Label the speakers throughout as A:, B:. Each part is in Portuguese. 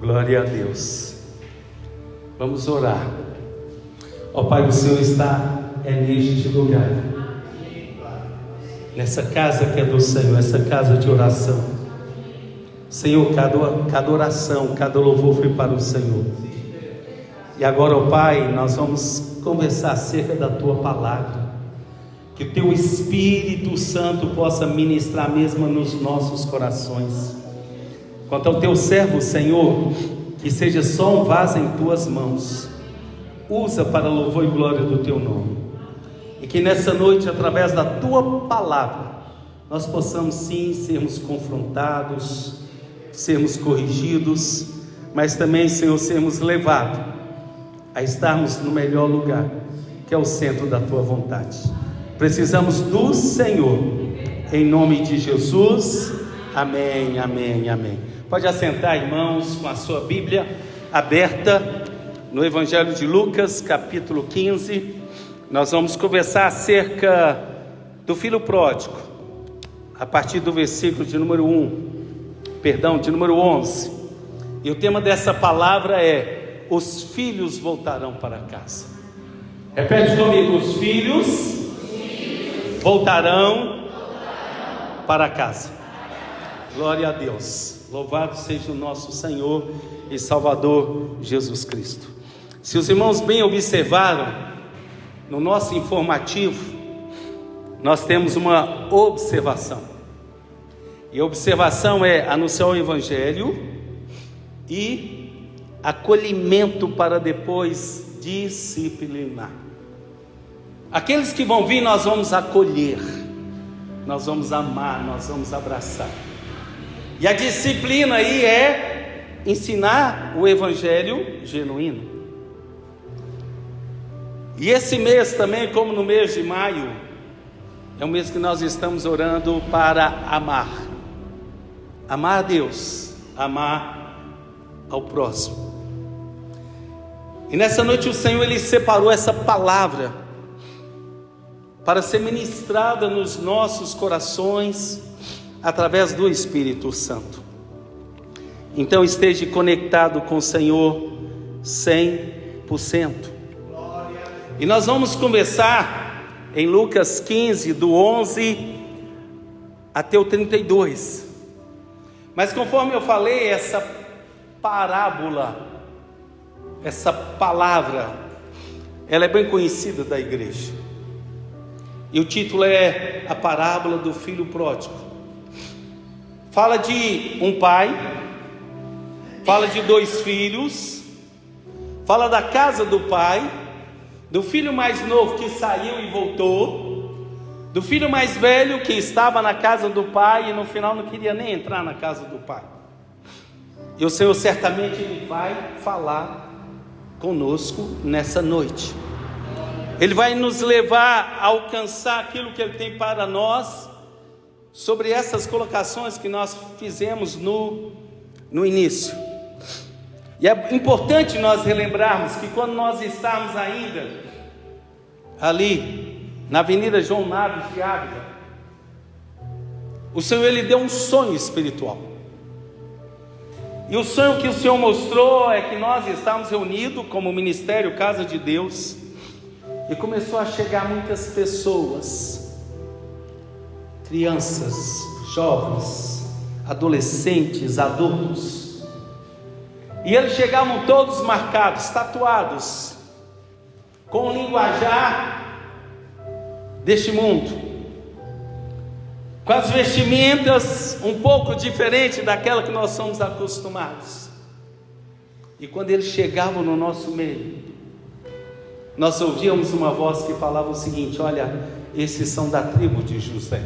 A: Glória a Deus. Vamos orar. Ó Pai, o Senhor está neste lugar, nessa casa que é do Senhor, essa casa de oração. Senhor, cada oração, cada louvor foi para o Senhor. E agora, ó Pai, nós vamos conversar acerca da Tua palavra. Que o Teu Espírito Santo possa ministrar mesmo nos nossos corações. Quanto ao Teu servo, Senhor, que seja só um vaso em Tuas mãos. Usa para louvor e glória do Teu nome. E que nessa noite, através da Tua palavra, nós possamos sim sermos confrontados, sermos corrigidos, mas também, Senhor, sermos levados a estarmos no melhor lugar, que é o centro da Tua vontade. Precisamos do Senhor, em nome de Jesus. Amém, amém, amém. Pode assentar, irmãos, com a sua Bíblia aberta no Evangelho de Lucas, capítulo 15. Nós vamos conversar acerca do filho pródigo, a partir do versículo de número 11. E o tema dessa palavra é: os filhos voltarão para casa. Repete comigo: os filhos voltarão para casa. Glória a Deus. Louvado seja o nosso Senhor e Salvador Jesus Cristo. Se os irmãos bem observaram, no nosso informativo, nós temos uma observação. E a observação é anunciar o Evangelho e acolhimento para depois disciplinar. Aqueles que vão vir, nós vamos acolher, nós vamos amar, nós vamos abraçar. E a disciplina aí é ensinar o Evangelho genuíno. E esse mês também, como no mês de maio, é um mês que nós estamos orando para amar. Amar a Deus, amar ao próximo. E nessa noite o Senhor, Ele separou essa palavra para ser ministrada nos nossos corações, através do Espírito Santo. Então esteja conectado com o Senhor 100%. E nós vamos conversar em Lucas 15, do 11 até o 32. Mas conforme eu falei, essa parábola, essa palavra, ela é bem conhecida da igreja. E o título é a parábola do filho pródigo. Fala de um pai, fala de dois filhos, fala da casa do pai, do filho mais novo que saiu e voltou, do filho mais velho que estava na casa do pai e no final não queria nem entrar na casa do pai. E o Senhor certamente Ele vai falar conosco nessa noite. Ele vai nos levar a alcançar aquilo que Ele tem para nós, sobre essas colocações que nós fizemos no início. E é importante nós relembrarmos que quando nós estamos ainda ali na Avenida João Naves de Ávila, o Senhor, Ele deu um sonho espiritual. E o sonho que o Senhor mostrou é que nós estávamos reunidos como Ministério Casa de Deus, e começou a chegar muitas pessoas, crianças, jovens, adolescentes, adultos, e eles chegavam todos marcados, tatuados, com o linguajar deste mundo, com as vestimentas um pouco diferentes daquela que nós somos acostumados. E quando eles chegavam no nosso meio, nós ouvíamos uma voz que falava o seguinte: olha, esses são da tribo de José.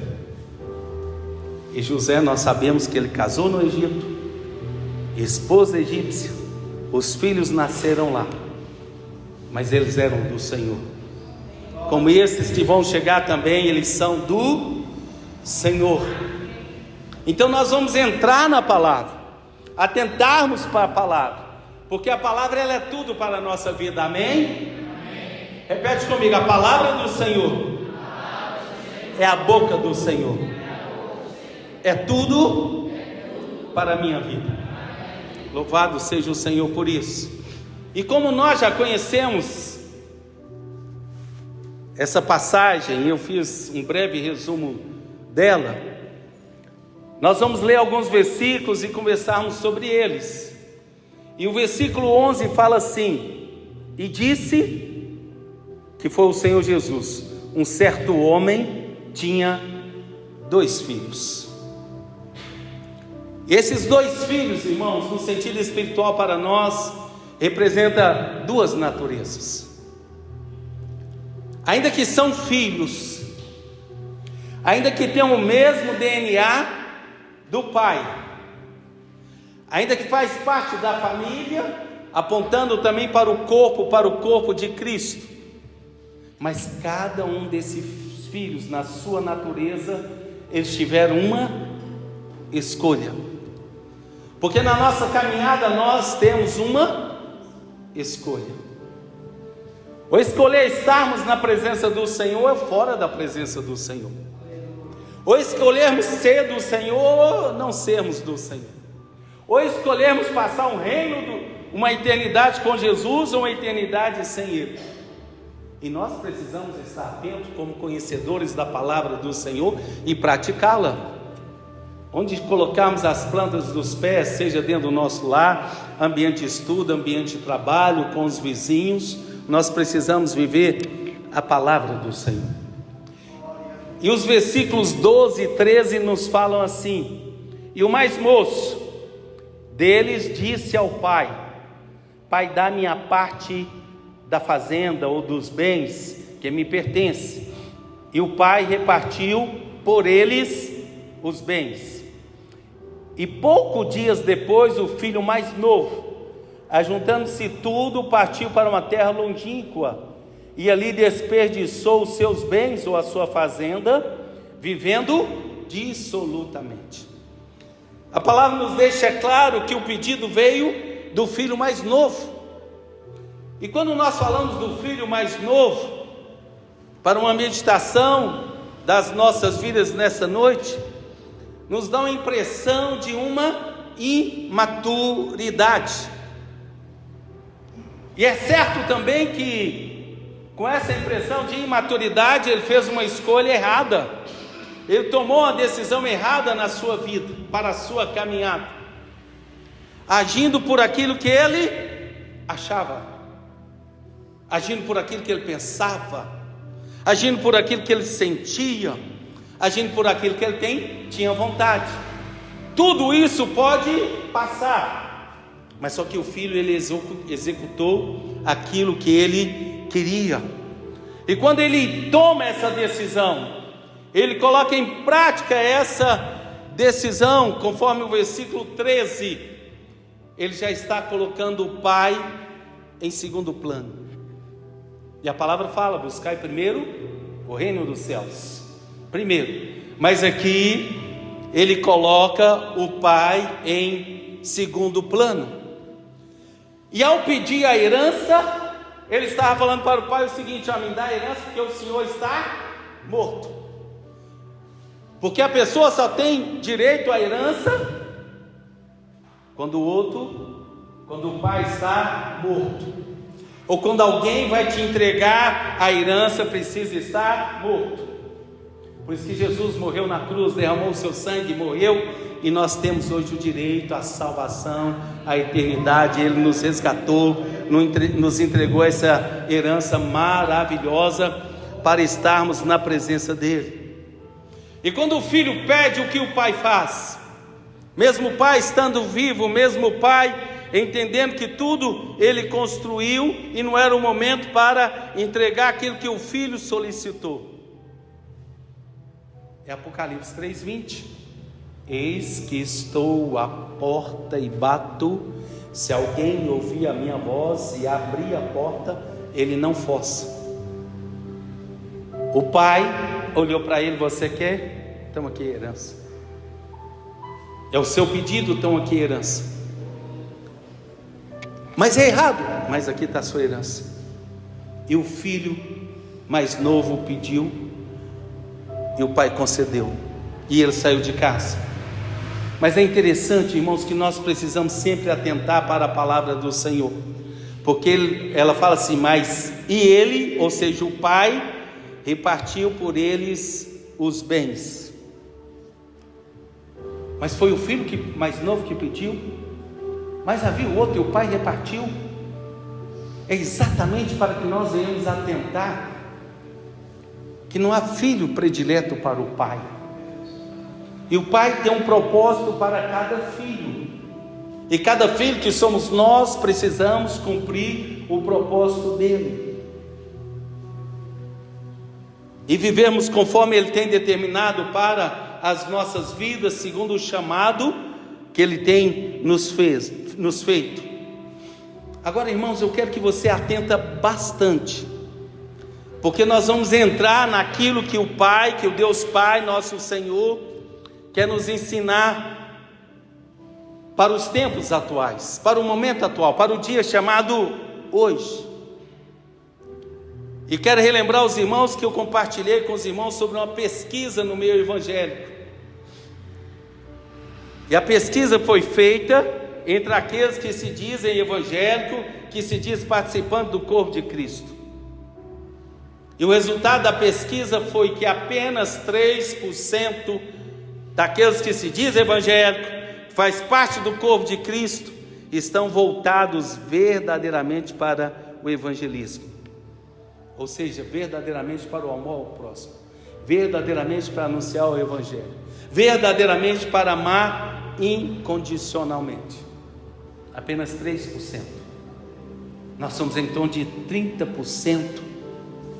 A: E José, nós sabemos que ele casou no Egito, esposa egípcia, os filhos nasceram lá, mas eles eram do Senhor. Como esses que vão chegar também, eles são do Senhor. Então nós vamos entrar na palavra, atentarmos para a palavra, porque a palavra, ela é tudo para a nossa vida. Amém? Repete comigo: a palavra do Senhor é a boca do Senhor, é tudo para a minha vida. Louvado seja o Senhor por isso. E como nós já conhecemos essa passagem, eu fiz um breve resumo dela, nós vamos ler alguns versículos e conversarmos sobre eles. E o versículo 11 fala assim: e disse, que foi o Senhor Jesus, um certo homem tinha 2 filhos. Esses 2 filhos, irmãos, no sentido espiritual para nós, representa 2 naturezas. Ainda que são filhos, ainda que tenham o mesmo DNA do pai, ainda que faz parte da família, apontando também para o corpo de Cristo, mas cada um desses filhos, na sua natureza, eles tiveram uma escolha, porque na nossa caminhada nós temos uma escolha: ou escolher estarmos na presença do Senhor ou fora da presença do Senhor, ou escolhermos ser do Senhor ou não sermos do Senhor, ou escolhermos passar um reino, uma eternidade com Jesus ou uma eternidade sem Ele. E nós precisamos estar atentos como conhecedores da palavra do Senhor e praticá-la. Onde colocarmos as plantas dos pés, seja dentro do nosso lar, ambiente de estudo, ambiente de trabalho, com os vizinhos, nós precisamos viver a palavra do Senhor. E os versículos 12 e 13 nos falam assim: e o mais moço deles disse ao pai: pai, dá-me a parte da fazenda ou dos bens que me pertence. E o pai repartiu por eles os bens. E poucos dias depois, o filho mais novo, ajuntando-se tudo, partiu para uma terra longínqua, e ali desperdiçou os seus bens ou a sua fazenda, vivendo dissolutamente. A palavra nos deixa claro que o pedido veio do filho mais novo. E quando nós falamos do filho mais novo, para uma meditação das nossas vidas nessa noite, nos dá uma impressão de uma imaturidade. E é certo também que, com essa impressão de imaturidade, ele fez uma escolha errada. Ele tomou uma decisão errada na sua vida, para a sua caminhada, agindo por aquilo que ele achava, agindo por aquilo que ele pensava, agindo por aquilo que ele sentia, agindo por aquilo que ele tinha vontade. Tudo isso pode passar, mas só que o filho, ele executou aquilo que ele queria. E quando ele toma essa decisão, ele coloca em prática essa decisão, conforme o versículo 13, ele já está colocando o pai em segundo plano. E a palavra fala: buscai primeiro o reino dos céus. Primeiro, mas aqui ele coloca o pai em segundo plano. E ao pedir a herança, ele estava falando para o pai o seguinte: me dá a herança porque o senhor está morto. Porque a pessoa só tem direito à herança quando o pai está morto, ou quando alguém vai te entregar a herança, precisa estar morto. Por isso que Jesus morreu na cruz, derramou o seu sangue, morreu, e nós temos hoje o direito à salvação, à eternidade. Ele nos resgatou, nos entregou essa herança maravilhosa para estarmos na presença dele. E quando o filho pede, o que o pai faz? Mesmo o pai estando vivo, mesmo o pai entendendo que tudo ele construiu e não era o momento para entregar aquilo que o filho solicitou. É Apocalipse 3:20. Eis que estou à porta e bato, se alguém ouvir a minha voz e abrir a porta, ele não força. O pai olhou para ele: você quer? Toma aqui a herança. É o seu pedido, toma aqui a herança. Mas é errado, mas aqui está a sua herança. E o filho mais novo pediu, e o pai concedeu, e ele saiu de casa. Mas é interessante, irmãos, que nós precisamos sempre atentar para a palavra do Senhor, porque ela fala assim: mas e ele, ou seja, o pai, repartiu por eles os bens. Mas foi o filho mais novo que pediu, mas havia o outro e o pai repartiu. É exatamente para que nós venhamos atentar que não há filho predileto para o pai, e o pai tem um propósito para cada filho, e cada filho que somos nós precisamos cumprir o propósito dele e vivermos conforme ele tem determinado para as nossas vidas, segundo o chamado que ele tem nos feito. Agora, irmãos, eu quero que você atenta bastante, porque nós vamos entrar naquilo que o Pai, que o Deus Pai, nosso Senhor, quer nos ensinar para os tempos atuais, para o momento atual, para o dia chamado hoje. E quero relembrar os irmãos que eu compartilhei com os irmãos sobre uma pesquisa no meio evangélico. E a pesquisa foi feita entre aqueles que se dizem evangélico, que se diz participante do corpo de Cristo. E o resultado da pesquisa foi que apenas 3% daqueles que se diz evangélico, que faz parte do corpo de Cristo, estão voltados verdadeiramente para o evangelismo. Ou seja, verdadeiramente para o amor ao próximo, verdadeiramente para anunciar o evangelho, verdadeiramente para amar incondicionalmente. Apenas 3%. Nós somos em torno de 30%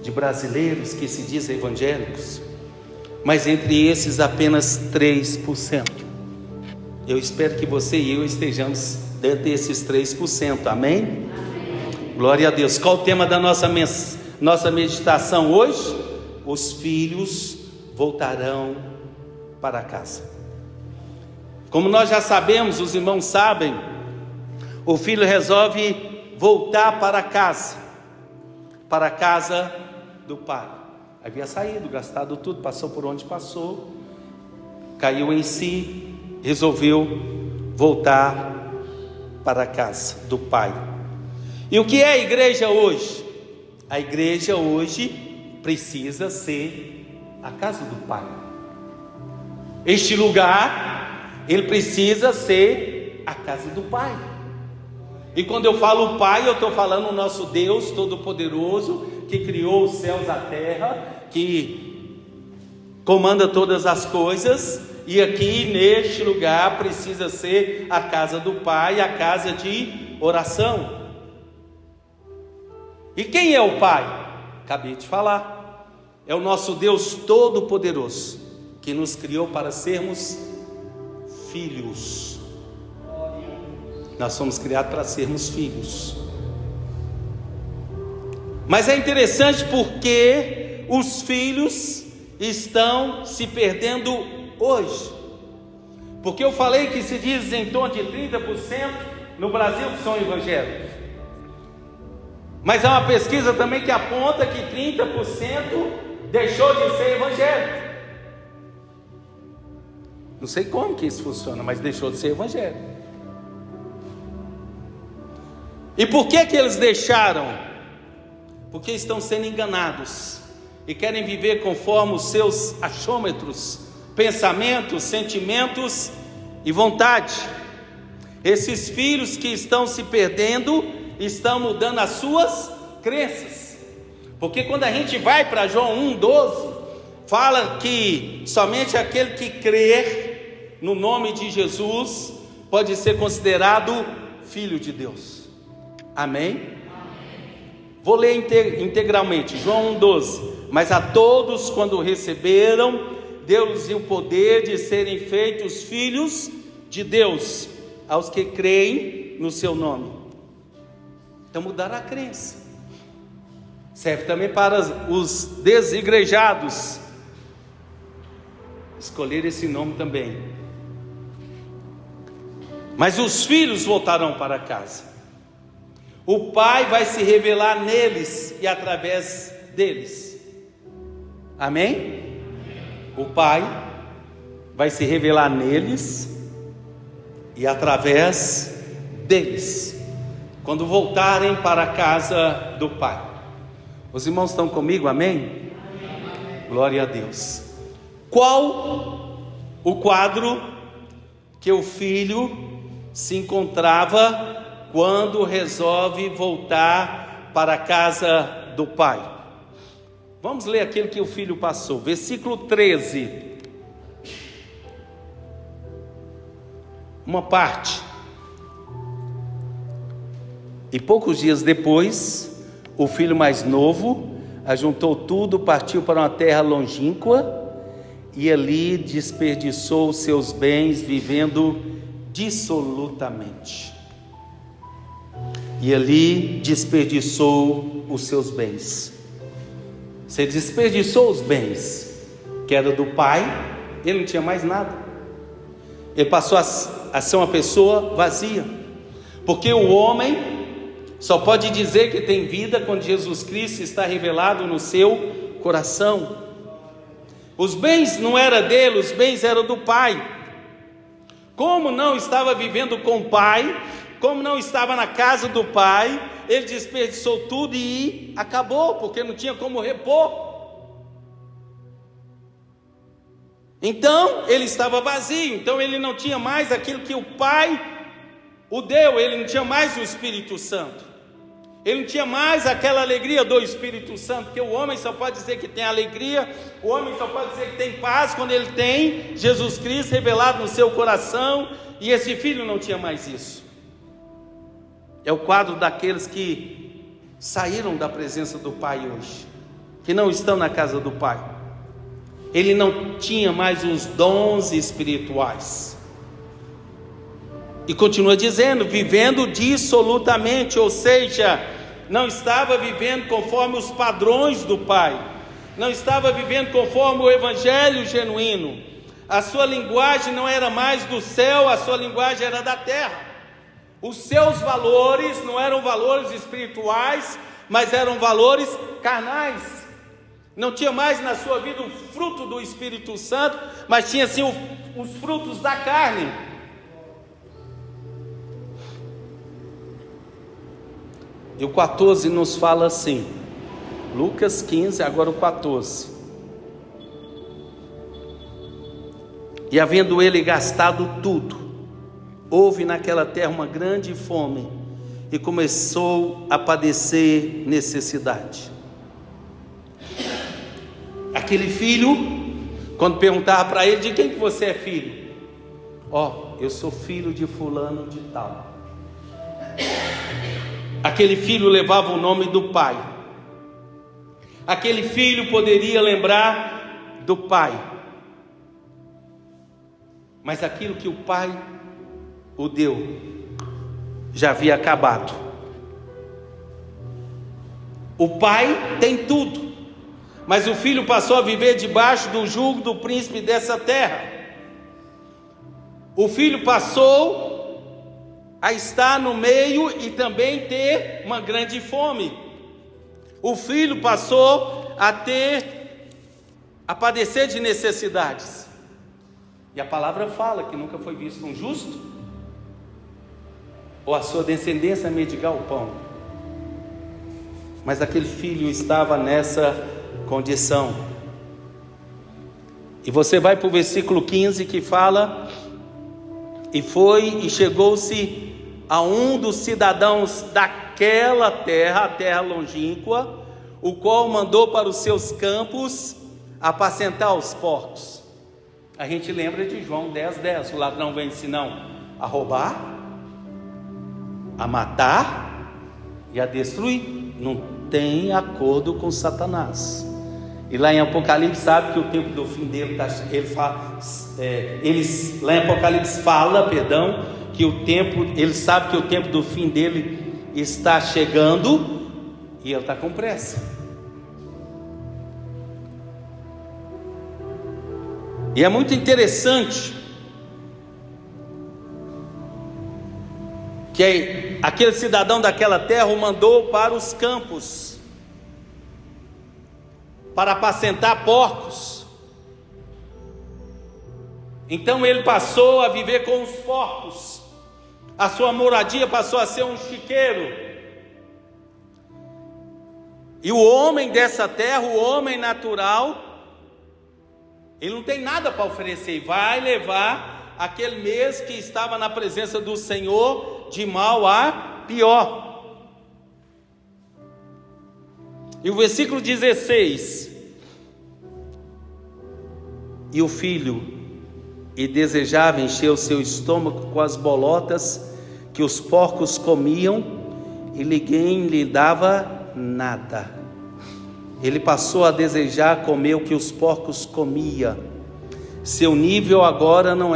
A: de brasileiros que se dizem evangélicos, mas entre esses apenas 3%. Eu espero que você e eu estejamos dentro desses 3%, amém? Amém. Glória a Deus. Qual o tema da nossa meditação hoje? Os filhos voltarão para casa. Como nós já sabemos, os irmãos sabem, o filho resolve voltar para a casa do pai. Havia saído, gastado tudo, passou por onde passou, caiu em si, resolveu voltar para a casa do pai. E o que é a igreja hoje? A igreja hoje precisa ser a casa do pai. Este lugar, ele precisa ser a casa do pai. E quando eu falo pai, eu estou falando o nosso Deus Todo-Poderoso, que criou os céus e a terra, que comanda todas as coisas. E aqui neste lugar precisa ser a casa do pai, a casa de oração. E quem é o pai? Acabei de falar. É o nosso Deus Todo-Poderoso, que nos criou para sermos filhos. Nós somos criados para sermos filhos. Mas é interessante porque os filhos estão se perdendo hoje. Porque eu falei que se diz em torno de 30% no Brasil que são evangélicos. Mas há uma pesquisa também que aponta que 30% deixou de ser evangélico. Não sei como que isso funciona, mas deixou de ser evangélico. E por que eles deixaram? Porque estão sendo enganados e querem viver conforme os seus achômetros, pensamentos, sentimentos e vontade. Esses filhos que estão se perdendo estão mudando as suas crenças. Porque quando a gente vai para João 1,12, fala que somente aquele que crer no nome de Jesus pode ser considerado filho de Deus. Amém? Amém. Vou ler integralmente, João 1,12. Mas a todos, quando receberam, deu-lhes o poder de serem feitos filhos de Deus, aos que creem no seu nome. Então mudaram a crença. Serve também para os desigrejados escolher esse nome também. Mas os filhos voltarão para casa. O pai vai se revelar neles e através deles. Amém? O pai vai se revelar neles e através deles, quando voltarem para a casa do Pai. Os irmãos estão comigo, amém? Glória a Deus. Qual o quadro que o filho se encontrava quando resolve voltar para a casa do pai? Vamos ler aquilo que o filho passou, versículo 13, uma parte. E poucos dias depois, o filho mais novo ajuntou tudo, partiu para uma terra longínqua e ali desperdiçou os seus bens, vivendo dissolutamente. E ali desperdiçou os seus bens. Você desperdiçou os bens que era do pai, ele não tinha mais nada. Ele passou a ser uma pessoa vazia, porque o homem só pode dizer que tem vida quando Jesus Cristo está revelado no seu coração. Os bens não eram dele, os bens eram do pai. Como não estava vivendo com o pai, como não estava na casa do pai, ele desperdiçou tudo e acabou, porque não tinha como repor. Então ele estava vazio, então ele não tinha mais aquilo que o pai o deu, ele não tinha mais o Espírito Santo. Ele não tinha mais aquela alegria do Espírito Santo, porque o homem só pode dizer que tem alegria, o homem só pode dizer que tem paz quando ele tem Jesus Cristo revelado no seu coração, e esse filho não tinha mais isso. É o quadro daqueles que saíram da presença do Pai hoje, que não estão na casa do Pai. Ele não tinha mais os dons espirituais. E continua dizendo, vivendo dissolutamente, ou seja, não estava vivendo conforme os padrões do Pai, não estava vivendo conforme o evangelho genuíno. A sua linguagem não era mais do céu, a sua linguagem era da terra. Os seus valores não eram valores espirituais, mas eram valores carnais. Não tinha mais na sua vida o fruto do Espírito Santo, mas tinha sim os frutos da carne. E o 14 nos fala assim, Lucas 15, agora o 14. E havendo ele gastado tudo, houve naquela terra uma grande fome, e começou a padecer necessidade. Aquele filho, quando perguntava para ele, de quem que você é filho? Eu sou filho de fulano de tal. Aquele filho levava o nome do pai. Aquele filho poderia lembrar do pai. Mas aquilo que o pai o deu já havia acabado. O pai tem tudo, mas o filho passou a viver debaixo do jugo do príncipe dessa terra. O filho passou a estar no meio e também ter uma grande fome. O filho passou a padecer de necessidades. E a palavra fala que nunca foi visto um justo, ou a sua descendência mendigar o pão. Mas aquele filho estava nessa condição. E você vai para o versículo 15 que fala: e foi e chegou-se a um dos cidadãos daquela terra, a terra longínqua, o qual mandou para os seus campos apacentar os porcos. A gente lembra de João 10:10, o ladrão vem senão a roubar, a matar e a destruir. Não tem acordo com Satanás. E lá em Apocalipse sabe que o tempo do fim dele lá em Apocalipse fala, que o tempo, ele sabe que o tempo do fim dele está chegando e ele está com pressa. E é muito interessante que aquele cidadão daquela terra o mandou para os campos para apacentar porcos. Então ele passou a viver com os porcos. a sua moradia passou a ser um chiqueiro. E o homem dessa terra, o homem natural, ele não tem nada para oferecer, vai levar aquele mês que estava na presença do Senhor de mal a pior. E o versículo 16: e o filho e desejava encher o seu estômago com as bolotas que os porcos comiam, e ninguém lhe dava nada. Ele passou a desejar comer o que os porcos comiam. Seu nível agora não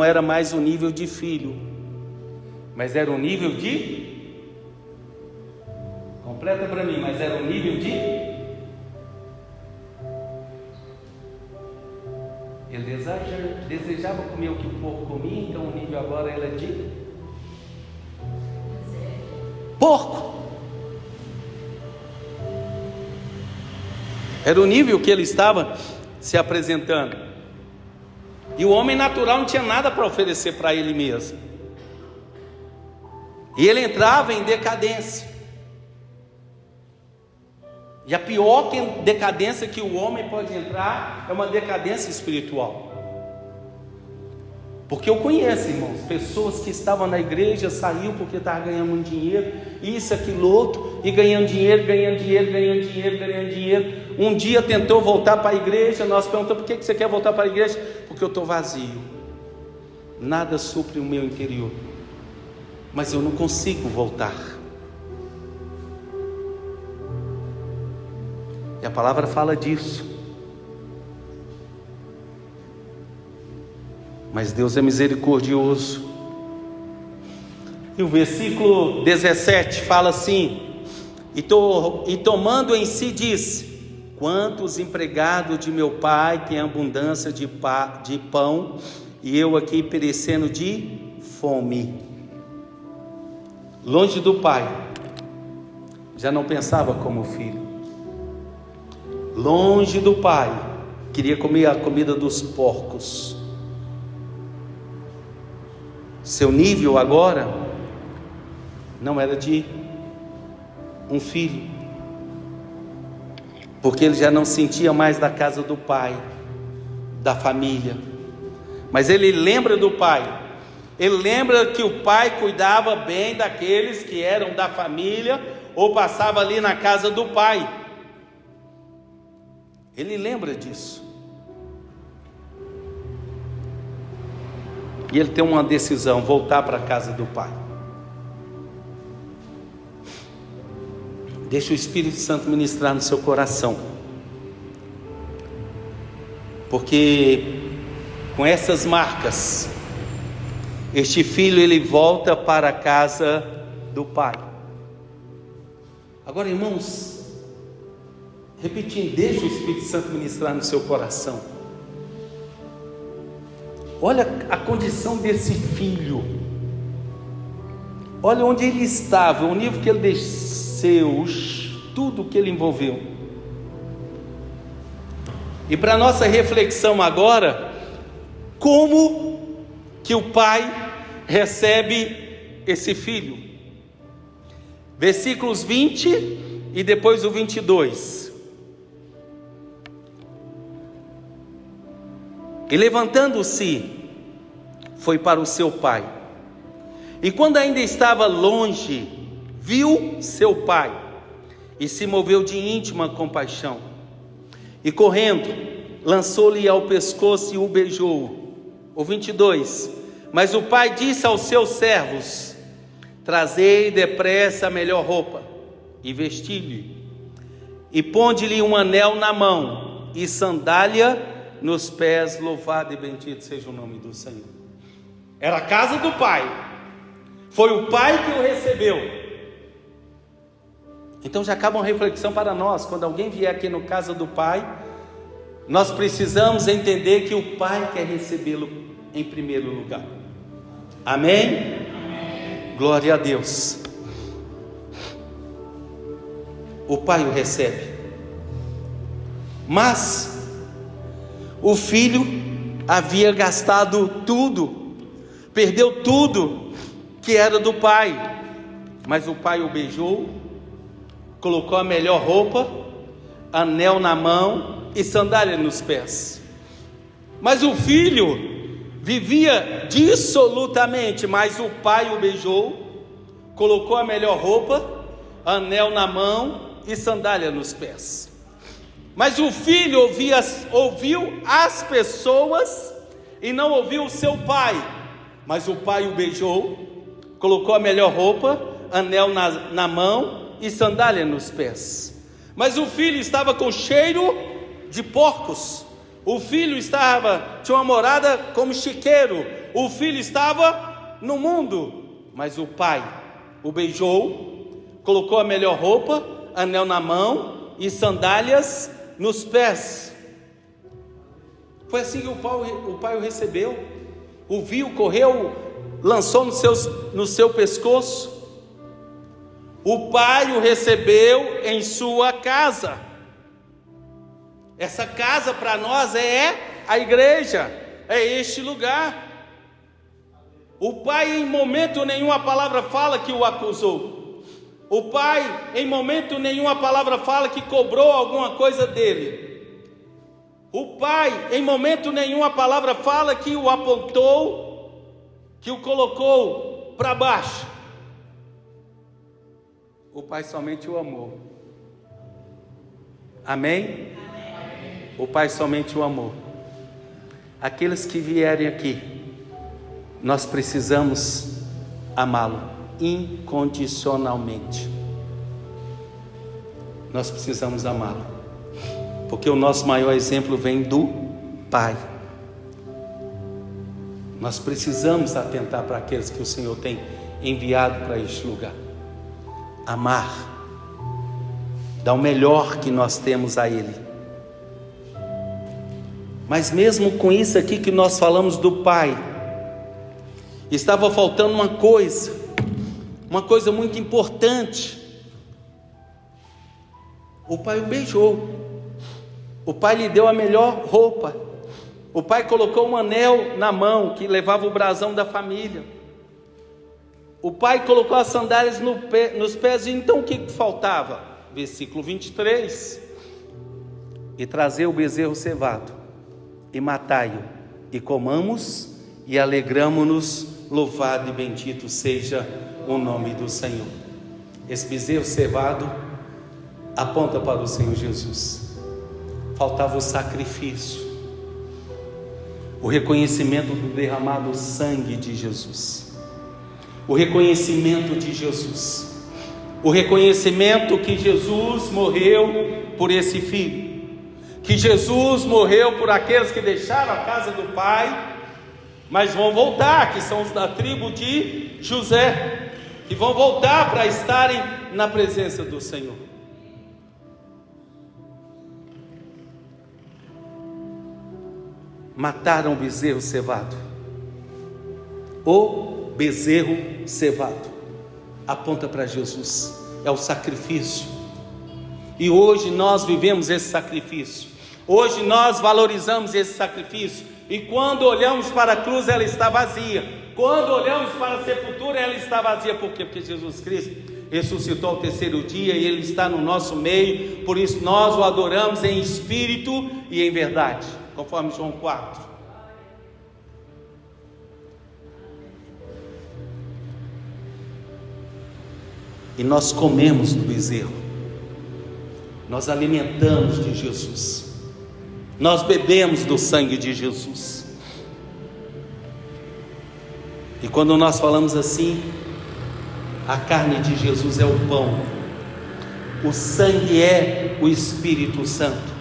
A: era mais o nível de filho, mas era o nível de... Completa para mim, mas era o nível de... Ele desejava comer o que o porco comia, então o nível agora era de porco. Era o nível que ele estava se apresentando. E o homem natural não tinha nada para oferecer para ele mesmo. E ele entrava em decadência. E a pior decadência que o homem pode entrar é uma decadência espiritual. Porque eu conheço, irmãos, pessoas que estavam na igreja, saiu porque estavam ganhando muito dinheiro, isso, aquilo, outro, e ganhando dinheiro. Um dia tentou voltar para a igreja, nós perguntamos: por que você quer voltar para a igreja? Porque eu estou vazio, nada supre o meu interior, mas eu não consigo voltar. E a palavra fala disso. Mas Deus é misericordioso. E o versículo 17 fala assim: e tomando em si disse: quantos empregados de meu pai têm abundância de pão, e eu aqui perecendo de fome. Longe do pai, já não pensava como filho. Longe do pai, queria comer a comida dos porcos. Seu nível agora não era de um filho, porque ele já não sentia mais da casa do pai, da família. Mas ele lembra do pai. Ele lembra que o pai cuidava bem daqueles que eram da família ou passava ali na casa do pai. Ele lembra disso. E ele tem uma decisão: voltar para a casa do pai. Deixa o Espírito Santo ministrar no seu coração, porque com essas marcas, este filho ele volta para a casa do pai. Agora, irmãos, repetindo, deixa o Espírito Santo ministrar no seu coração. Olha a condição desse filho. Olha onde ele estava, o nível que ele desceu, tudo que ele envolveu. E para nossa reflexão agora, como que o pai recebe esse filho? Versículos 20 e depois o 22. E levantando-se, foi para o seu pai. E quando ainda estava longe, viu seu pai, e se moveu de íntima compaixão. E correndo, lançou-lhe ao pescoço e o beijou. O 22. Mas o pai disse aos seus servos: trazei depressa a melhor roupa, e vesti-lhe, e ponde-lhe um anel na mão, e sandália nos pés. Louvado e bendito seja o nome do Senhor. Era a casa do pai, foi o pai que o recebeu. Então já acaba uma reflexão para nós: quando alguém vier aqui no casa do pai, nós precisamos entender que o pai quer recebê-lo em primeiro lugar. Amém? Amém. Glória a Deus. O pai o recebe, mas o filho havia gastado tudo, perdeu tudo, que era do pai. Mas o pai o beijou, colocou a melhor roupa, anel na mão e sandália nos pés. Mas o filho vivia dissolutamente, mas o pai o beijou, colocou a melhor roupa, anel na mão e sandália nos pés. Mas o filho ouviu as pessoas e não ouviu o seu pai. Mas o pai o beijou, colocou a melhor roupa, anel na mão e sandália nos pés. Mas o filho estava com cheiro de porcos. O filho tinha uma morada como chiqueiro. O filho estava no mundo. Mas o pai o beijou, colocou a melhor roupa, anel na mão e sandálias nos pés. Foi assim que o pai o recebeu. O viu, correu, lançou no seu pescoço. O pai o recebeu em sua casa. Essa casa para nós é a igreja, é este lugar. O pai em momento nenhum a palavra fala que o acusou. O pai em momento nenhum a palavra fala que cobrou alguma coisa dele. O pai em momento nenhum a palavra fala que o apontou, que o colocou para baixo. O pai somente o amou. Amém? O pai somente o amou. Aqueles que vierem aqui, nós precisamos amá-lo incondicionalmente. Nós precisamos amá-lo, porque o nosso maior exemplo vem do pai. Nós precisamos atentar para aqueles que o Senhor tem enviado para este lugar. Amar, dar o melhor que nós temos a Ele. Mas mesmo com isso aqui que nós falamos do pai, estava faltando uma coisa muito importante. O pai o beijou, o pai lhe deu a melhor roupa, o pai colocou um anel na mão que levava o brasão da família. O pai colocou as sandálias nos pés. E então o que faltava? Versículo 23. E trazer o bezerro cevado, e matai-o, e comamos, e alegramo-nos, louvado e bendito seja o nome do Senhor. Esse bezerro cevado aponta para o Senhor Jesus. Faltava o sacrifício, o reconhecimento do derramado sangue de Jesus, o reconhecimento de Jesus, o reconhecimento que Jesus morreu por esse filho, que Jesus morreu por aqueles que deixaram a casa do pai, mas vão voltar, que são os da tribo de José, que vão voltar para estarem na presença do Senhor. Mataram o bezerro cevado. O bezerro cevado aponta para Jesus, é o sacrifício. E hoje nós vivemos esse sacrifício. Hoje nós valorizamos esse sacrifício. E quando olhamos para a cruz, ela está vazia. Quando olhamos para a sepultura, ela está vazia. Por quê? Porque Jesus Cristo ressuscitou ao terceiro dia e Ele está no nosso meio. Por isso nós o adoramos em espírito e em verdade, conforme João 4. E nós comemos do bezerro, nós alimentamos de Jesus, nós bebemos do sangue de Jesus. E quando nós falamos assim, a carne de Jesus é o pão, o sangue é o Espírito Santo,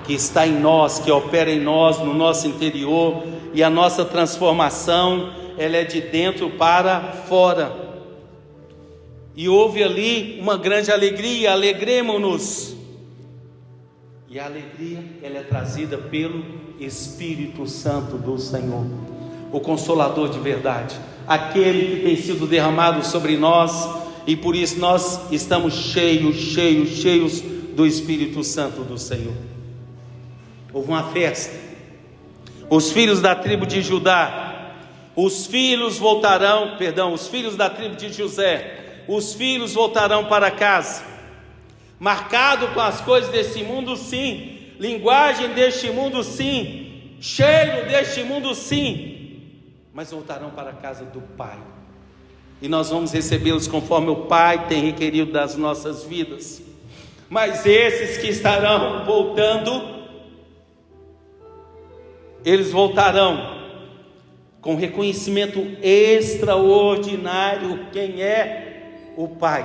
A: que está em nós, que opera em nós, no nosso interior. E a nossa transformação, ela é de dentro para fora. E houve ali uma grande alegria, alegremo-nos. E a alegria, ela é trazida pelo Espírito Santo do Senhor, o Consolador de verdade, aquele que tem sido derramado sobre nós, e por isso nós estamos cheios do Espírito Santo do Senhor. Houve uma festa, os filhos da tribo de Judá, os filhos da tribo de José, os filhos voltarão para casa, marcado com as coisas desse mundo, sim, linguagem deste mundo, sim, cheiro deste mundo, sim, mas voltarão para a casa do Pai, e nós vamos recebê-los conforme o Pai tem requerido das nossas vidas. Mas esses que estarão voltando, eles voltarão com reconhecimento extraordinário. Quem é o Pai?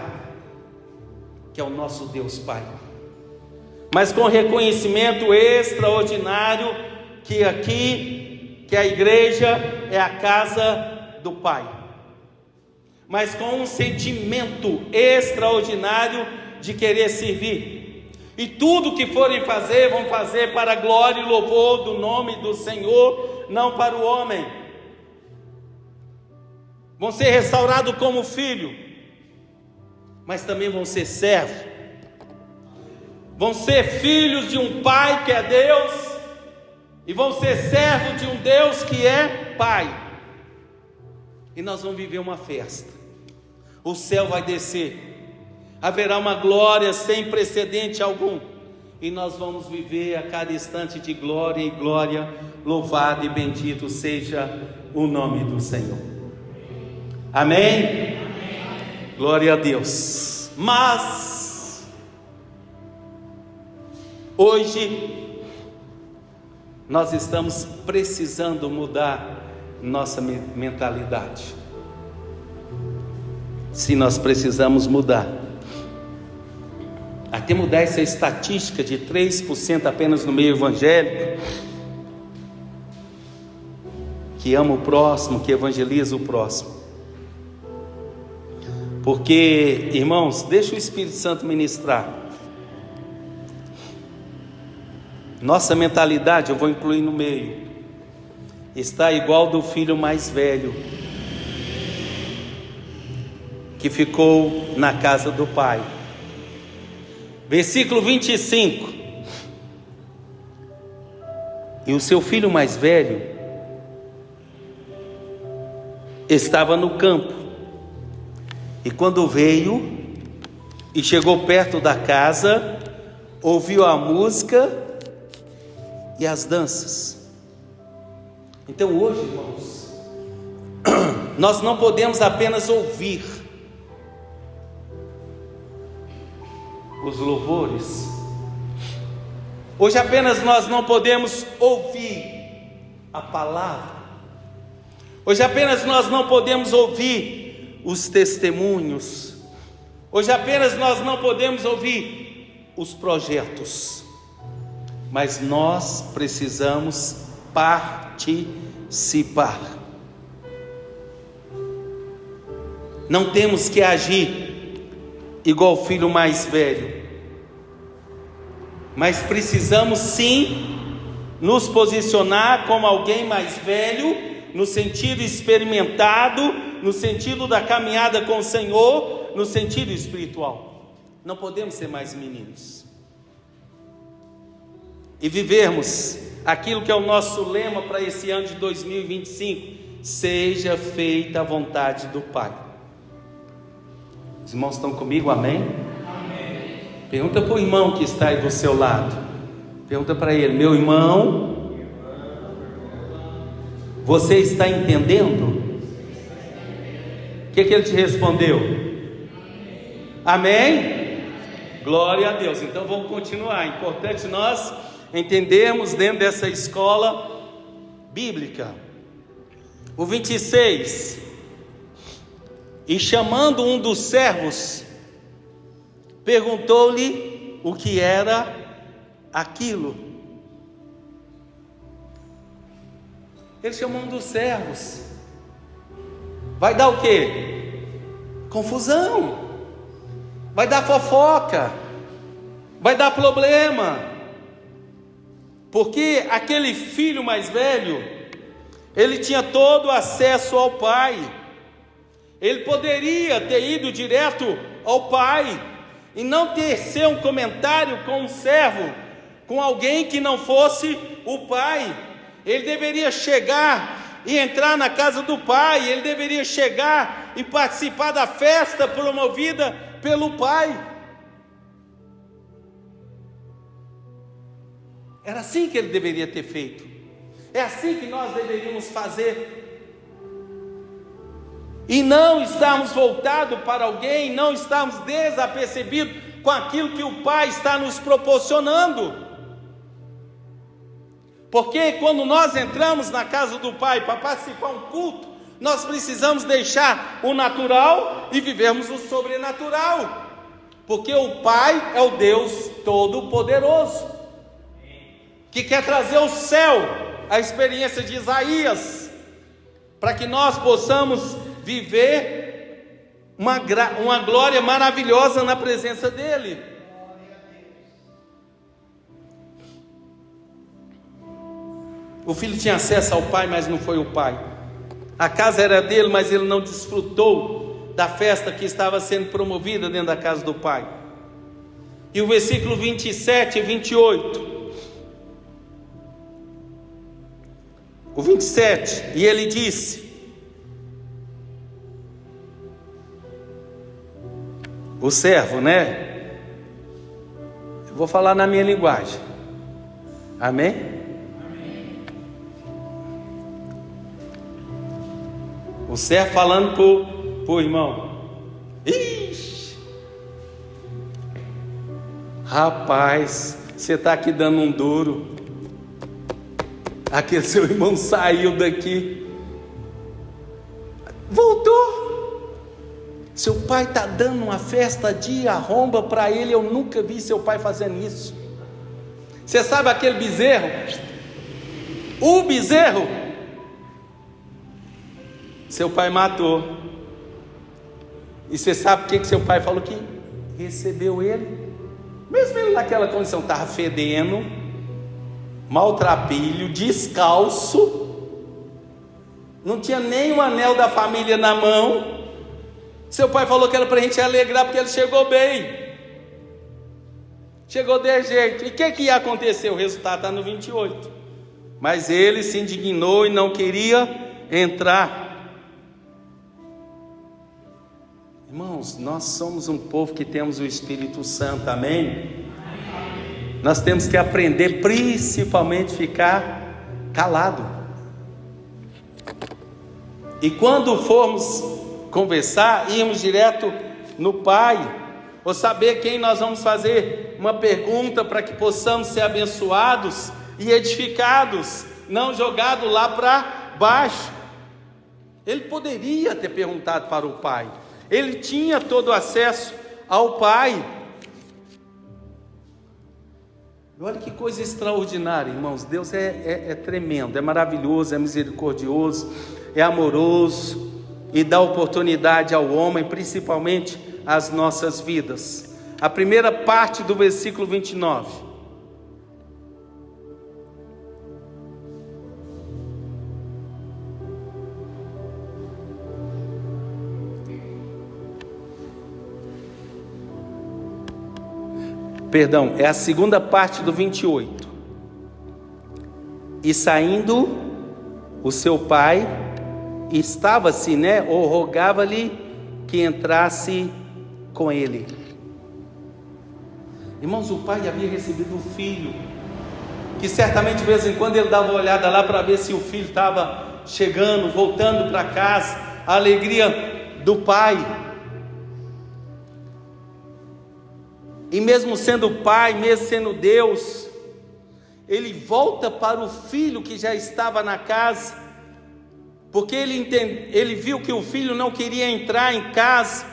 A: Que é o nosso Deus Pai. Mas com reconhecimento extraordinário que a igreja é a casa do Pai. Mas com um sentimento extraordinário de querer servir. E tudo que forem fazer, vão fazer para a glória e louvor do nome do Senhor, não para o homem. Vão ser restaurados como filho, mas também vão ser servos. Vão ser filhos de um Pai que é Deus, e vão ser servos de um Deus que é Pai. E nós vamos viver uma festa. O céu vai descer, haverá uma glória sem precedente algum, e nós vamos viver a cada instante de glória e glória. Louvado e bendito seja o nome do Senhor. Amém? Amém. Glória a Deus. Mas hoje nós estamos precisando mudar nossa mentalidade. Se nós precisamos mudar, até mudar essa estatística de 3% apenas no meio evangélico, que ama o próximo, que evangeliza o próximo. Porque, irmãos, deixa o Espírito Santo ministrar. Nossa mentalidade, eu vou incluir no meio, está igual do filho mais velho, que ficou na casa do pai. Versículo 25. E o seu filho mais velho estava no campo, e quando veio e chegou perto da casa, ouviu a música e as danças. Então hoje, irmãos, nós não podemos apenas ouvir os louvores. Hoje apenas nós não podemos ouvir a palavra. Hoje apenas nós não podemos ouvir os testemunhos. Hoje apenas nós não podemos ouvir os projetos. Mas nós precisamos participar. Não temos que agir igual o filho mais velho, mas precisamos sim nos posicionar como alguém mais velho, no sentido experimentado, no sentido da caminhada com o Senhor, no sentido espiritual. Não podemos ser mais meninos e vivermos aquilo que é o nosso lema para esse ano de 2025: seja feita a vontade do Pai. Os irmãos estão comigo? Amém? Amém. Pergunta para o irmão que está aí do seu lado. Pergunta para ele: meu irmão, você está entendendo? O que ele te respondeu? Amém? Glória a Deus. Então vamos continuar. É importante nós entendermos dentro dessa escola bíblica. O 26. E chamando um dos servos, perguntou-lhe o que era aquilo. Ele chamou um dos servos. Vai dar o quê? Confusão. Vai dar fofoca. Vai dar problema. Porque aquele filho mais velho, ele tinha todo o acesso ao pai. Ele poderia ter ido direto ao pai e não tecer um comentário com um servo, com alguém que não fosse o pai. Ele deveria chegar e entrar na casa do pai, ele deveria chegar e participar da festa promovida pelo pai. Era assim que ele deveria ter feito. É assim que nós deveríamos fazer. E não estarmos voltados para alguém, não estarmos desapercebidos com aquilo que o Pai está nos proporcionando. Porque quando nós entramos na casa do Pai para participar de um culto, nós precisamos deixar o natural e vivermos o sobrenatural. Porque o Pai é o Deus Todo-Poderoso, que quer trazer o céu, a experiência de Isaías, para que nós possamos viver uma glória maravilhosa na presença dEle. O filho tinha acesso ao pai, mas não foi o pai. A casa era dele, mas ele não desfrutou da festa que estava sendo promovida dentro da casa do pai. E o versículo 27 e 28. O 27, e ele disse: o servo, né? Eu vou falar na minha linguagem. Amém? O servo falando pro irmão. Ixi! Rapaz, você está aqui dando um duro. Aquele seu irmão saiu daqui, voltou. Seu pai está dando uma festa de arromba para ele. Eu nunca vi seu pai fazendo isso. Você sabe aquele bezerro? O bezerro, seu pai matou. E você sabe o que seu pai falou? Que recebeu ele, mesmo ele naquela condição, estava fedendo, maltrapilho, descalço, não tinha nem o anel da família na mão. Seu pai falou que era para a gente alegrar, porque ele chegou bem, chegou de jeito. E o que ia acontecer? O resultado está no 28. Mas ele se indignou e não queria entrar. Irmãos, nós somos um povo que temos o Espírito Santo, amém? Nós temos que aprender, principalmente, ficar calado. E quando formos conversar, irmos direto no Pai, ou saber quem nós vamos fazer uma pergunta para que possamos ser abençoados e edificados, não jogados lá para baixo. Ele poderia ter perguntado para o Pai, ele tinha todo o acesso ao Pai. Olha que coisa extraordinária, irmãos. Deus é tremendo, é maravilhoso, é misericordioso, é amoroso e dá oportunidade ao homem, principalmente às nossas vidas. A primeira parte do versículo 29. Perdão, é a segunda parte do 28. E saindo o seu pai, estava-se, ou rogava-lhe que entrasse com ele. Irmãos, o pai havia recebido o filho, que certamente de vez em quando ele dava uma olhada lá para ver se o filho estava chegando, voltando para casa, a alegria do pai. E mesmo sendo pai, mesmo sendo Deus, ele volta para o filho que já estava na casa, porque ele viu que o filho não queria entrar em casa,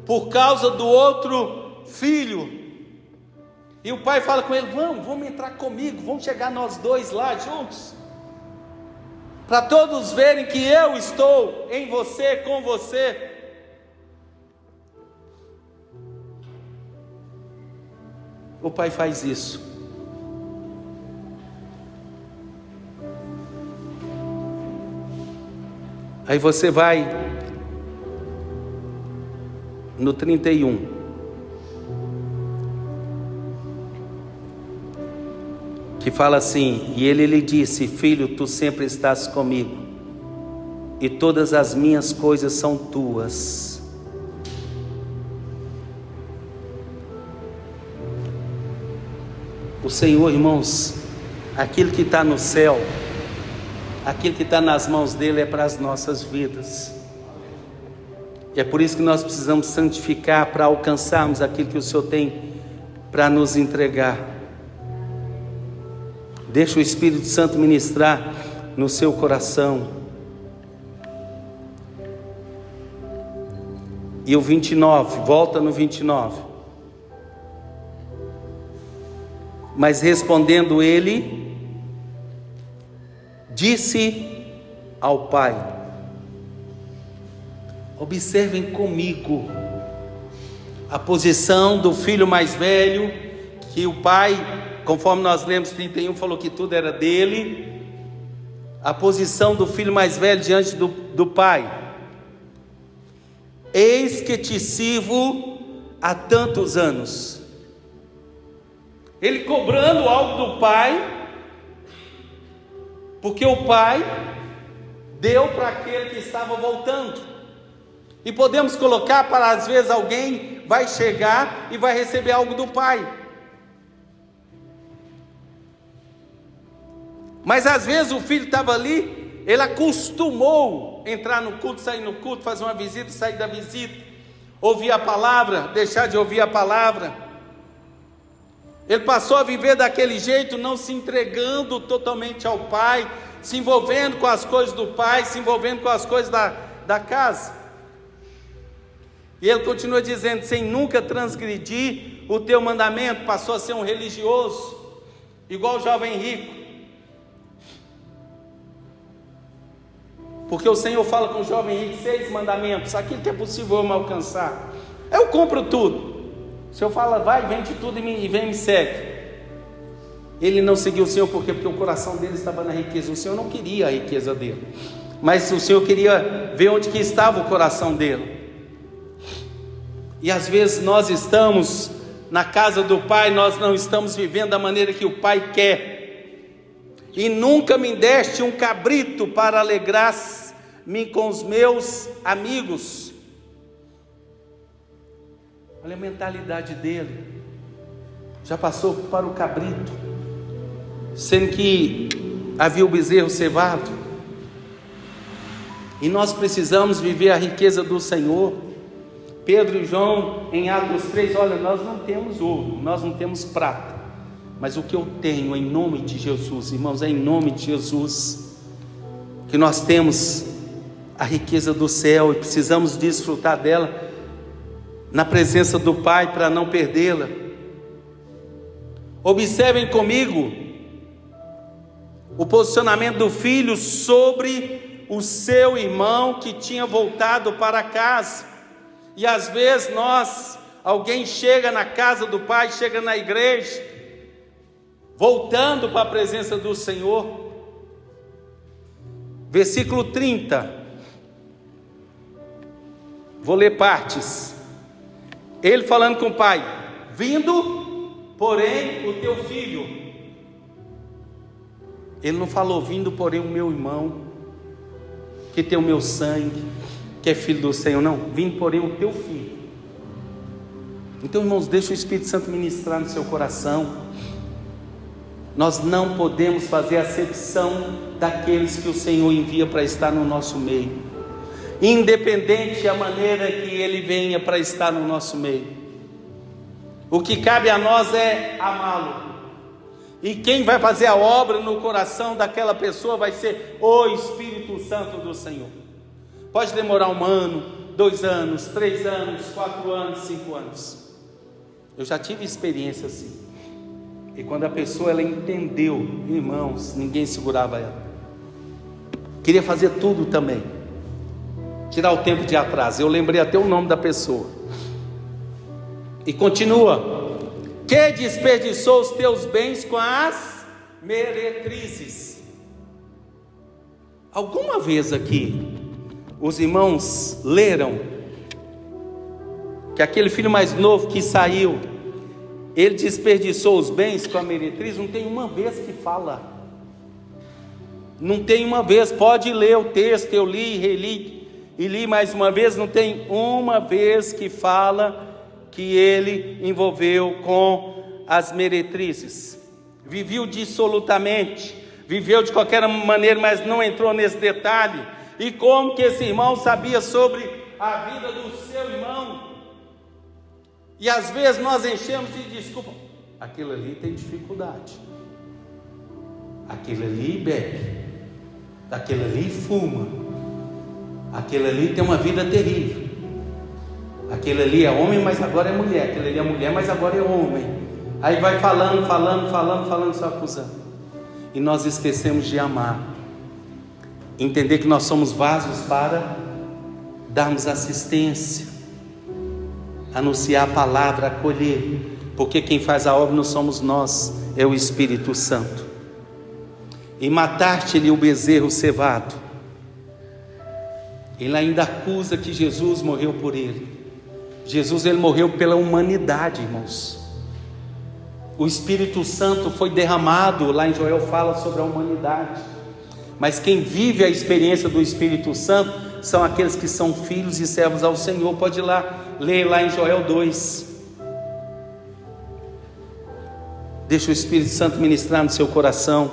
A: por causa do outro filho. E o pai fala com ele: vamos entrar comigo, vamos chegar nós dois lá juntos, para todos verem que eu estou em você, com você. O pai faz isso. Aí você vai no 31. Que fala assim: e ele lhe disse: filho, tu sempre estás comigo, e todas as minhas coisas são tuas. O Senhor, irmãos, aquilo que está no céu, aquilo que está nas mãos dele é para as nossas vidas. E é por isso que nós precisamos santificar para alcançarmos aquilo que o Senhor tem para nos entregar. Deixa o Espírito Santo ministrar no seu coração. E o 29, volta no 29. Mas respondendo ele, disse ao pai. Observem comigo a posição do filho mais velho, que o pai, conforme nós lemos 31, falou que tudo era dele. A posição do filho mais velho diante do pai. Eis que te sirvo há tantos anos. Ele cobrando algo do pai, porque o pai deu para aquele que estava voltando. E podemos colocar para, às vezes, alguém vai chegar e vai receber algo do pai. Mas às vezes o filho estava ali, ele acostumou entrar no culto, sair no culto, fazer uma visita, sair da visita, ouvir a palavra, deixar de ouvir a palavra. Ele passou a viver daquele jeito, não se entregando totalmente ao pai, se envolvendo com as coisas do pai, se envolvendo com as coisas da casa. E ele continua dizendo, sem nunca transgredir o teu mandamento. Passou a ser um religioso, igual o jovem rico. Porque o Senhor fala com o jovem rico, 6 mandamentos, aquilo que é possível eu me alcançar. Eu compro tudo. O Senhor fala, vai, vende tudo e vem me segue. Ele não seguiu o Senhor, por quê? Porque o coração dele estava na riqueza. O Senhor não queria a riqueza dele, mas o Senhor queria ver onde que estava o coração dele. E às vezes nós estamos na casa do Pai, nós não estamos vivendo da maneira que o Pai quer. E nunca me deste um cabrito para alegrar-me com os meus amigos. Olha a mentalidade dele. Já passou para o cabrito, sendo que havia o bezerro cevado. E nós precisamos viver a riqueza do Senhor. Pedro e João, em Atos 3, olha, nós não temos ouro, nós não temos prata, mas o que eu tenho em nome de Jesus, irmãos, é em nome de Jesus que nós temos a riqueza do céu e precisamos desfrutar dela na presença do Pai para não perdê-la. Observem comigo o posicionamento do filho sobre o seu irmão que tinha voltado para casa. E às vezes alguém chega na casa do Pai, chega na igreja, voltando para a presença do Senhor. Versículo 30, vou ler partes. Ele falando com o pai, vindo, porém, o teu filho. Ele não falou, vindo, porém, o meu irmão, que tem o meu sangue, que é filho do Senhor, não, vindo, porém, o teu filho. Então, irmãos, deixa o Espírito Santo ministrar no seu coração. Nós não podemos fazer acepção daqueles que o Senhor envia para estar no nosso meio, independente da maneira que ele venha para estar no nosso meio. O que cabe a nós é amá-lo. E quem vai fazer a obra no coração daquela pessoa vai ser o Espírito Santo do Senhor. Pode demorar 1 ano, 2 anos, 3 anos, 4 anos, 5 anos. Eu já tive experiência assim. E quando a pessoa ela entendeu, irmãos, ninguém segurava ela. Queria fazer tudo também, tirar o tempo de atraso. Eu lembrei até o nome da pessoa. E continua: que desperdiçou os teus bens com as meretrizes. Alguma vez aqui os irmãos leram que aquele filho mais novo que saiu, ele desperdiçou os bens com a meretriz? Não tem uma vez que fala. Não tem uma vez, pode ler o texto, eu li, reli e li mais uma vez, não tem uma vez que fala que ele envolveu com as meretrizes. Viveu dissolutamente, viveu de qualquer maneira, mas não entrou nesse detalhe. E como que esse irmão sabia sobre a vida do seu irmão? E às vezes nós enchemos de desculpa. Aquele ali tem dificuldade, aquele ali bebe, aquele ali fuma, aquele ali tem uma vida terrível, aquele ali é homem, mas agora é mulher, aquele ali é mulher, mas agora é homem. Aí vai falando, só acusando. E nós esquecemos de amar, entender que nós somos vasos para darmos assistência, anunciar a palavra, acolher, porque quem faz a obra não somos nós, é o Espírito Santo. E matar-te-lhe o bezerro cevado. Ele ainda acusa que Jesus morreu por ele. Jesus, ele morreu pela humanidade, irmãos. O Espírito Santo foi derramado, lá em Joel fala sobre a humanidade. Mas quem vive a experiência do Espírito Santo são aqueles que são filhos e servos ao Senhor. Pode ir lá, ler lá em Joel 2. Deixa o Espírito Santo ministrar no seu coração.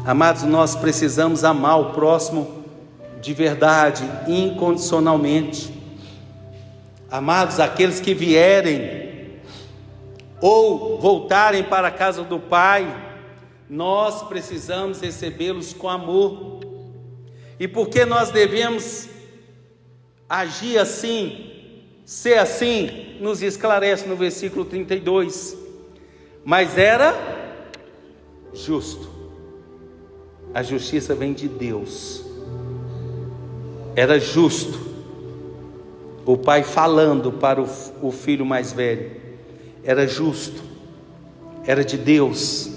A: Amados, nós precisamos amar o próximo de verdade, incondicionalmente. Amados, aqueles que vierem ou voltarem para a casa do Pai, nós precisamos recebê-los com amor. E por que nós devemos agir assim, ser assim? Nos esclarece no versículo 32. Mas era justo. A justiça vem de Deus. Era justo. O pai falando para o filho mais velho. Era justo. Era de Deus.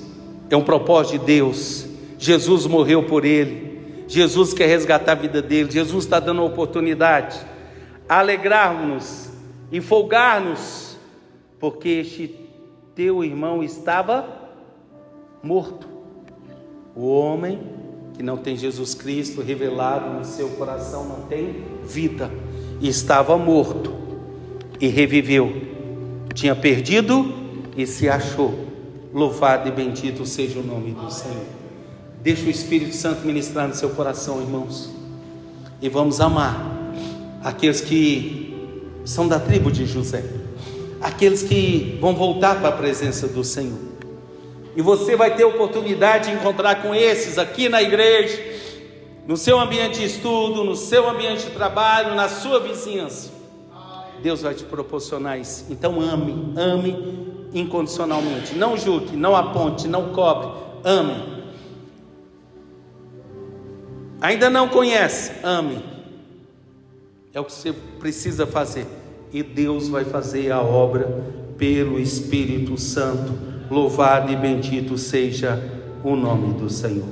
A: É um propósito de Deus. Jesus morreu por ele. Jesus quer resgatar a vida dele. Jesus está dando a oportunidade a alegrarmos e folgar-nos, porque este teu irmão estava morto. O homem que não tem Jesus Cristo revelado no seu coração não tem vida. E estava morto e reviveu. Tinha perdido e se achou. Louvado e bendito seja o nome do Senhor. Deixa o Espírito Santo ministrar no seu coração, irmãos. E vamos amar aqueles que são da tribo de José, aqueles que vão voltar para a presença do Senhor. E você vai ter oportunidade de encontrar com esses aqui na igreja, no seu ambiente de estudo, no seu ambiente de trabalho, na sua vizinhança. Deus vai te proporcionar isso. Então ame incondicionalmente. Não julgue, não aponte, não cobre. Ame. Ainda não conhece? Ame. É o que você precisa fazer. E Deus vai fazer a obra pelo Espírito Santo. Louvado e bendito seja o nome do Senhor.